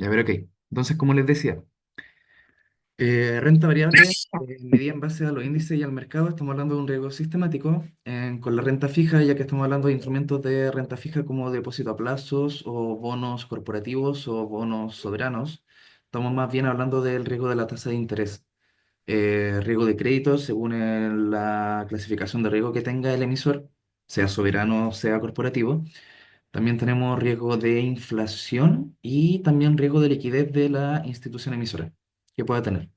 Ya ver, ok. Entonces, como les decía, renta variable medida en base a los índices y al mercado. Estamos hablando de un riesgo sistemático. Con la renta fija, ya que estamos hablando de instrumentos de renta fija como depósito a plazos o bonos corporativos o bonos soberanos, estamos más bien hablando del riesgo de la tasa de interés. Riesgo de crédito según la clasificación de riesgo que tenga el emisor, sea soberano o sea corporativo. También tenemos riesgo de inflación y también riesgo de liquidez de la institución emisora que pueda tener.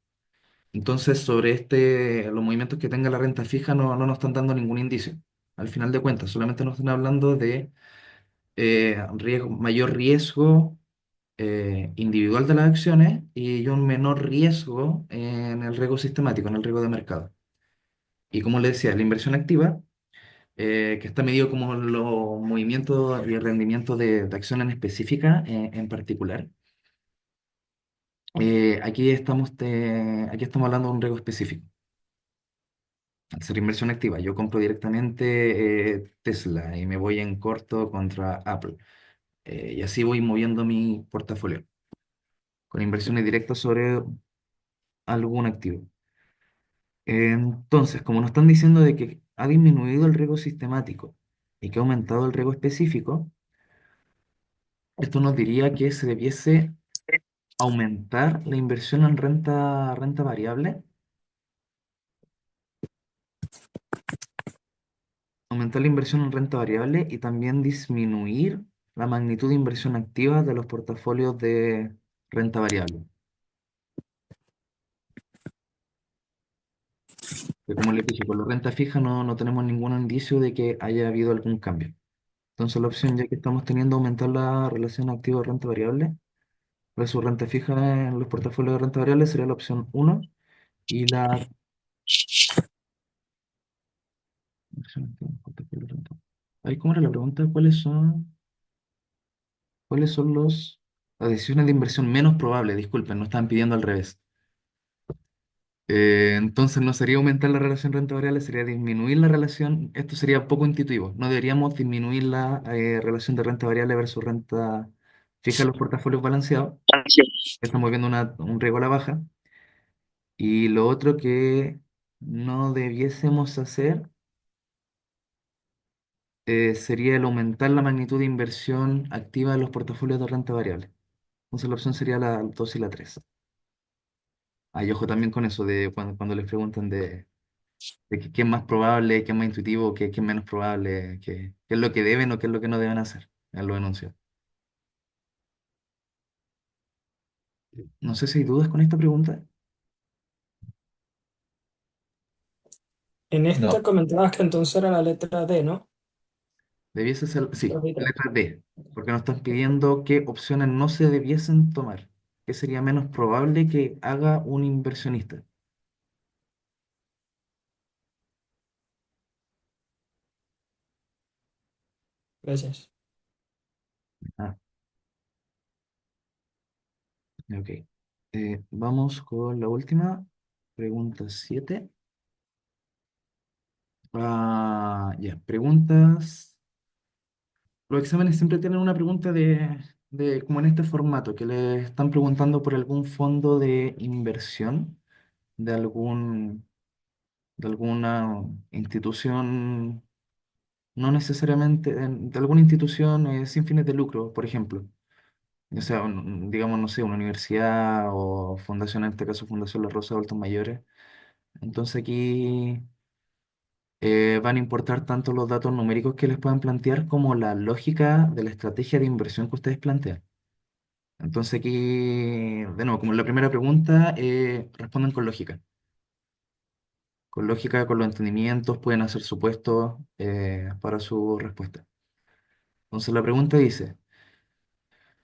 Entonces, sobre los movimientos que tenga la renta fija no nos están dando ningún indicio. Al final de cuentas, solamente nos están hablando de mayor riesgo individual de las acciones y un menor riesgo en el riesgo sistemático, en el riesgo de mercado. Y como le decía, la inversión activa, que está medido como los movimientos y el rendimiento de acción en específica, en particular. Aquí estamos hablando de un riesgo específico. Al ser inversión activa, yo compro directamente Tesla y me voy en corto contra Apple. Y así voy moviendo mi portafolio con inversiones directas sobre algún activo. Entonces, como nos están diciendo de que ha disminuido el riesgo sistemático y que ha aumentado el riesgo específico, esto nos diría que se debiese aumentar la inversión en renta variable, aumentar la inversión en renta variable y también disminuir la magnitud de inversión activa de los portafolios de renta variable. Que como les dije, con la renta fija no tenemos ningún indicio de que haya habido algún cambio. Entonces la opción, ya que estamos teniendo aumentar la relación activo-renta variable versus renta fija en los portafolios de renta variable, sería la opción uno. Y la... Ahí, ¿cómo era la pregunta? ¿Cuáles son las decisiones de inversión menos probables? Disculpen, no estaban pidiendo al revés. Entonces no sería aumentar la relación renta variable, sería disminuir la relación. Esto sería poco intuitivo. No deberíamos disminuir la relación de renta variable versus renta fija en los portafolios balanceados. Estamos viendo un riesgo a la baja. Y lo otro que no debiésemos hacer sería el aumentar la magnitud de inversión activa en los portafolios de renta variable. Entonces la opción sería la 2 y la 3. Hay ojo también con eso de cuando les preguntan de qué es más probable, qué es más intuitivo, qué es menos probable, qué es lo que deben o qué es lo que no deben hacer en los enunciados. No sé si hay dudas con esta pregunta. En esta No. comentabas que entonces era la letra D, ¿no? Debiese ser, sí, 2 y 3. letra D, porque nos están pidiendo qué opciones no se debiesen tomar. ¿Qué sería menos probable que haga un inversionista? Gracias. Ah, ok. Vamos con la última, pregunta 7. Ya, preguntas. Los exámenes siempre tienen una pregunta como en este formato, que le están preguntando por algún fondo de inversión de de alguna institución, no necesariamente, de alguna institución sin fines de lucro, por ejemplo. O sea, digamos, no sé, una universidad o fundación, en este caso Fundación La Rosa de Adultos Mayores. Entonces aquí van a importar tanto los datos numéricos que les puedan plantear como la lógica de la estrategia de inversión que ustedes plantean. Entonces aquí, de nuevo, como en la primera pregunta, responden con lógica. Con lógica, con los entendimientos, pueden hacer supuestos para su respuesta. Entonces la pregunta dice,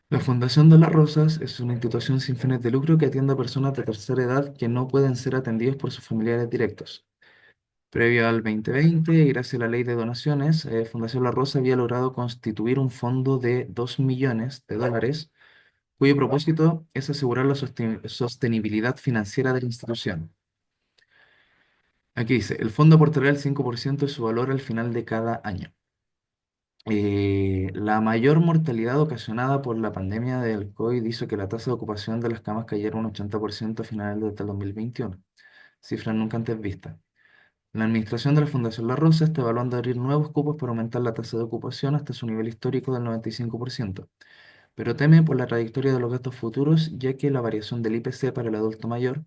la Fundación de las Rosas es una institución sin fines de lucro que atiende a personas de tercera edad que no pueden ser atendidos por sus familiares directos. Previo al 2020, y gracias a la ley de donaciones, Fundación La Rosa había logrado constituir un fondo de 2 millones de dólares, cuyo propósito es asegurar la sostenibilidad financiera de la institución. Aquí dice, el fondo aportará el 5% de su valor al final de cada año. La mayor mortalidad ocasionada por la pandemia del COVID hizo que la tasa de ocupación de las camas cayera un 80% a finales del 2021, cifra nunca antes vista. La administración de la Fundación La Rosa está evaluando abrir nuevos cupos para aumentar la tasa de ocupación hasta su nivel histórico del 95%, pero teme por la trayectoria de los gastos futuros, ya que la variación del IPC para el adulto mayor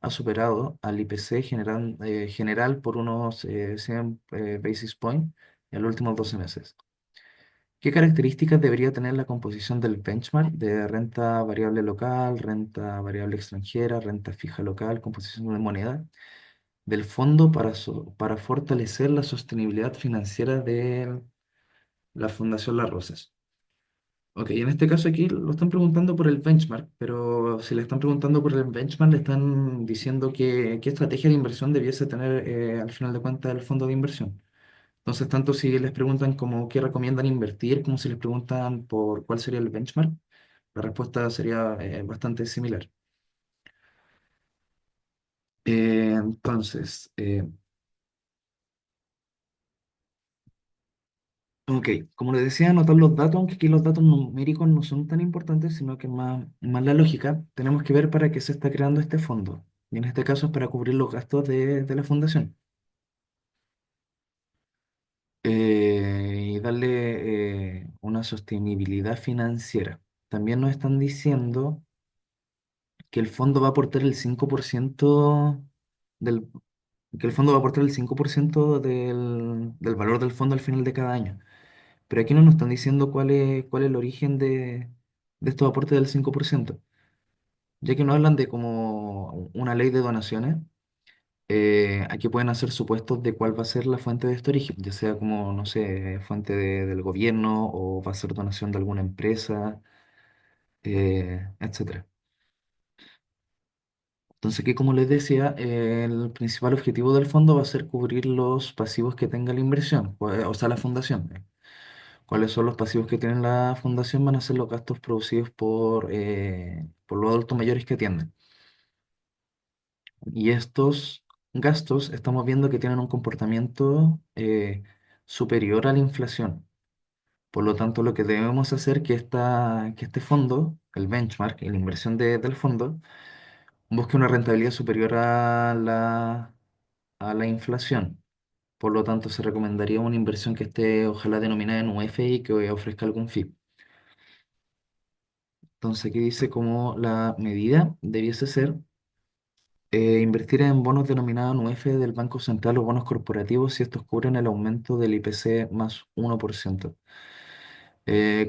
ha superado al IPC general por unos 100 basis points en los últimos 12 meses. ¿Qué características debería tener la composición del benchmark de renta variable local, renta variable extranjera, renta fija local, composición de moneda del fondo para fortalecer la sostenibilidad financiera de la Fundación Las Rosas? Ok, en este caso aquí lo están preguntando por el benchmark, pero si le están preguntando por el benchmark, le están diciendo qué estrategia de inversión debiese tener al final de cuentas el fondo de inversión. Entonces, tanto si les preguntan como qué recomiendan invertir, como si les preguntan por cuál sería el benchmark, la respuesta sería bastante similar. Entonces, ok, como les decía, anotar los datos, aunque aquí los datos numéricos no son tan importantes, sino que más la lógica, tenemos que ver para qué se está creando este fondo. Y en este caso es para cubrir los gastos de la fundación. Y darle una sostenibilidad financiera. También nos están diciendo que el fondo va a aportar el 5% del, que el fondo va a aportar el 5% del valor del fondo al final de cada año. Pero aquí no nos están diciendo cuál es el origen de estos aportes del 5%, ya que no hablan de como una ley de donaciones. Aquí pueden hacer supuestos de cuál va a ser la fuente de este origen, ya sea como, no sé, fuente del gobierno o va a ser donación de alguna empresa, etcétera. Entonces, aquí como les decía, el principal objetivo del fondo va a ser cubrir los pasivos que tenga la inversión, o sea, la fundación. ¿Cuáles son los pasivos que tiene la fundación? Van a ser los gastos producidos por los adultos mayores que atienden. Y estos gastos estamos viendo que tienen un comportamiento superior a la inflación. Por lo tanto, lo que debemos hacer que este fondo, el benchmark, la inversión del fondo, busque una rentabilidad superior a la inflación. Por lo tanto, se recomendaría una inversión que esté, ojalá, denominada en UF y que ofrezca algún FIP. Entonces, aquí dice como la medida debiese ser invertir en bonos denominados en UF del Banco Central o bonos corporativos si estos cubren el aumento del IPC más 1%.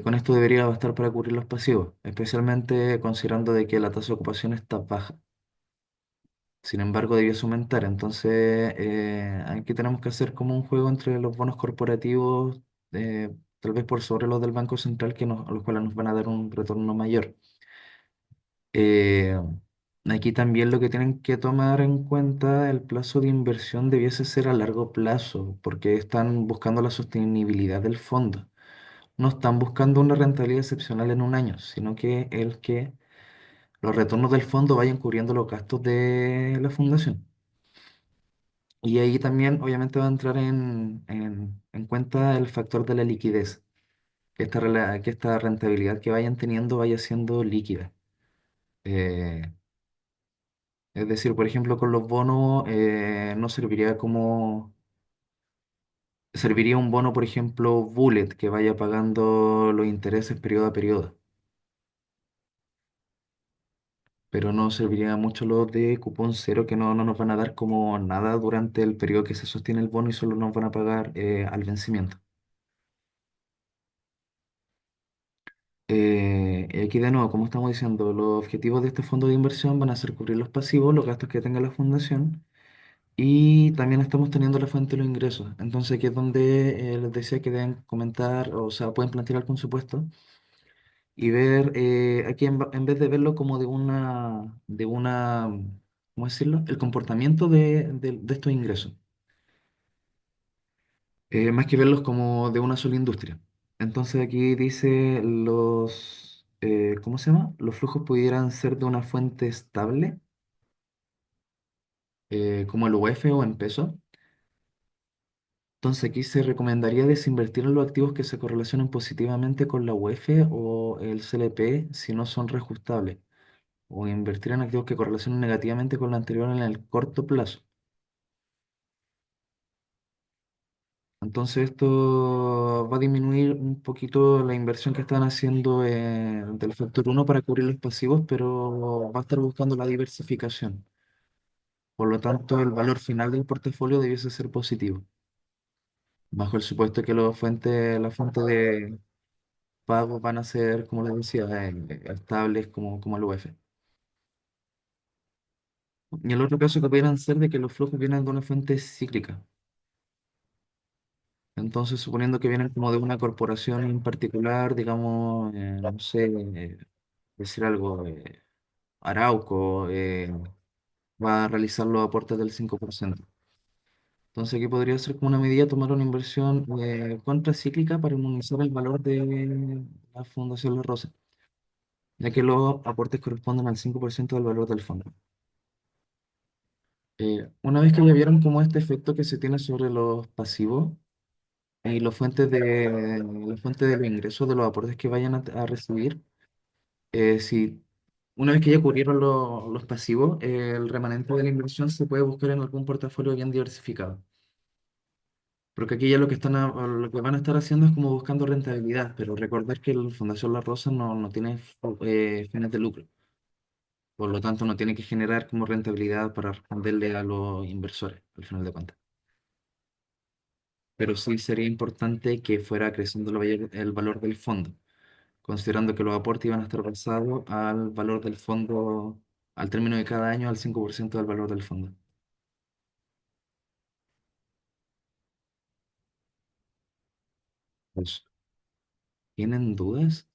Con esto debería bastar para cubrir los pasivos, especialmente considerando de que la tasa de ocupación está baja. Sin embargo, debiese aumentar. Entonces, aquí tenemos que hacer como un juego entre los bonos corporativos, tal vez por sobre los del Banco Central, a los cuales nos van a dar un retorno mayor. Eh, Aquí también lo que tienen que tomar en cuenta, el plazo de inversión debiese ser a largo plazo, porque están buscando la sostenibilidad del fondo. No están buscando una rentabilidad excepcional en un año, sino que los retornos del fondo vayan cubriendo los gastos de la fundación. Y ahí también obviamente va a entrar en cuenta el factor de la liquidez, que esta rentabilidad que vayan teniendo vaya siendo líquida. Eh, Es decir, por ejemplo, con los bonos no serviría serviría un bono, por ejemplo, bullet, que vaya pagando los intereses periodo a periodo, pero no serviría mucho los de cupón cero, que no nos van a dar como nada durante el periodo que se sostiene el bono y solo nos van a pagar al vencimiento. Y aquí de nuevo, como estamos diciendo, los objetivos de este fondo de inversión van a ser cubrir los pasivos, los gastos que tenga la fundación. Y también estamos teniendo la fuente de los ingresos. Entonces, aquí es donde les decía que deben comentar, o sea, pueden plantear algún supuesto y ver, aquí en vez de verlo como ¿cómo decirlo? El comportamiento de estos ingresos, más que verlos como de una sola industria. Entonces, aquí dice ¿cómo se llama? Los flujos pudieran ser de una fuente estable, como el UF o en peso. Entonces aquí se recomendaría desinvertir en los activos que se correlacionan positivamente con la UEF o el CLP si no son reajustables, o invertir en activos que correlacionan negativamente con la anterior en el corto plazo. Entonces esto va a disminuir un poquito la inversión que están haciendo del factor uno para cubrir los pasivos, pero va a estar buscando la diversificación. Por lo tanto, el valor final del portafolio debiese ser positivo, bajo el supuesto que las fuentes de pago van a ser, como les decía, estables como el UF. Y el otro caso que pudieran ser de que los flujos vienen de una fuente cíclica. Entonces, suponiendo que vienen como de una corporación en particular, digamos, no sé, decir algo, Arauco va a realizar los aportes del 5%. Entonces, aquí podría ser como una medida tomar una inversión contracíclica para inmunizar el valor de la Fundación La Rosa, ya que los aportes corresponden al 5% del valor del fondo. Una vez que ya vieron cómo este efecto que se tiene sobre los pasivos y las fuentes de los ingresos de los aportes que vayan a recibir, si una vez que ya cubrieron los pasivos, el remanente de la inversión se puede buscar en algún portafolio bien diversificado. Porque aquí ya lo que van a estar haciendo es como buscando rentabilidad, pero recordar que la Fundación La Rosa no tiene fines de lucro, por lo tanto no tiene que generar como rentabilidad para responderle a los inversores, al final de cuentas. Pero sí sería importante que fuera creciendo el valor del fondo, considerando que los aportes iban a estar basados al valor del fondo, al término de cada año, al 5% del valor del fondo. Pues, ¿tienen dudas?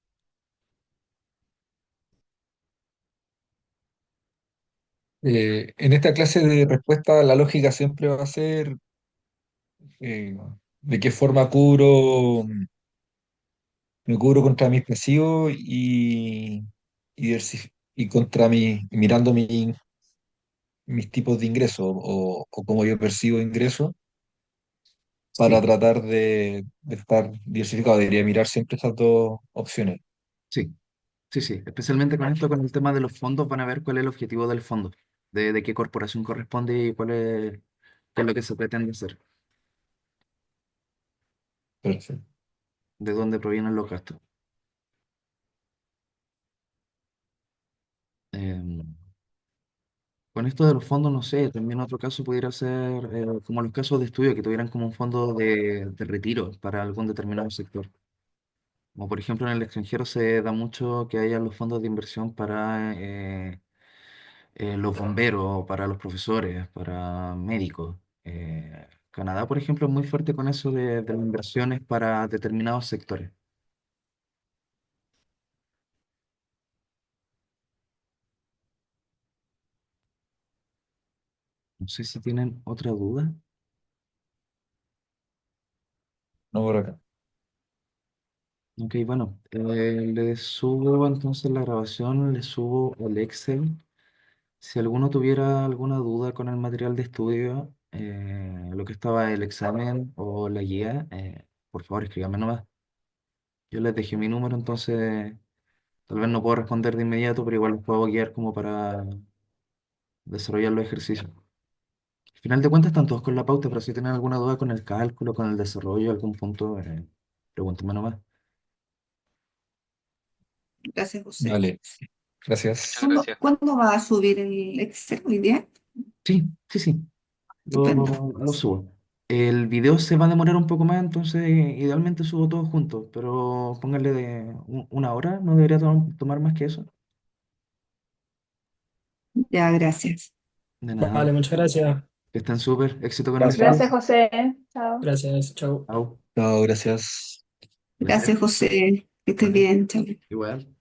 En esta clase de respuesta, la lógica siempre va a ser eh, de qué forma me cubro contra mis pasivos y contra mirando mis tipos de ingresos o cómo yo percibo ingresos para Sí, tratar de estar diversificado. Debería mirar siempre estas dos opciones. sí, sí. Especialmente con esto, con el tema de los fondos, van a ver cuál es el objetivo del fondo, de qué corporación corresponde y qué es lo que se pretende hacer, Perfecto. de dónde provienen los gastos. Em, con esto de los fondos, no sé, también otro caso pudiera ser como los casos de estudio que tuvieran como un fondo de retiro para algún determinado sector. Como por ejemplo en el extranjero se da mucho que haya los fondos de inversión para los bomberos, para los profesores, para médicos. Canadá, por ejemplo, es muy fuerte con eso de las inversiones para determinados sectores. No sé si tienen otra duda. No por acá. Ok, bueno, les subo entonces la grabación, les subo el Excel. Si alguno tuviera alguna duda con el material de estudio, lo que estaba el examen o la guía, por favor escríbame nomás. Yo les dejé mi número, entonces tal vez no puedo responder de inmediato, pero igual los puedo guiar como para desarrollar los ejercicios. Al final de cuentas están todos con la pauta, pero si tienen alguna duda con el cálculo, con el desarrollo, algún punto, pregúntenme nomás. Gracias, José. Vale, gracias. ¿Cuándo va a subir el Excel hoy día? Sí, sí, sí, Estupendo. lo subo. El video se va a demorar un poco más, entonces idealmente subo todo junto, pero pónganle de una hora, no debería tomar más que eso. Ya, gracias. De nada, Vale, muchas gracias. que estén súper, éxito con el Gracias. estudio. Gracias, José. Chao. Gracias, chao. Chao, Chao, gracias. placer. Gracias, José. Que estés Vale, bien. Chao. igual.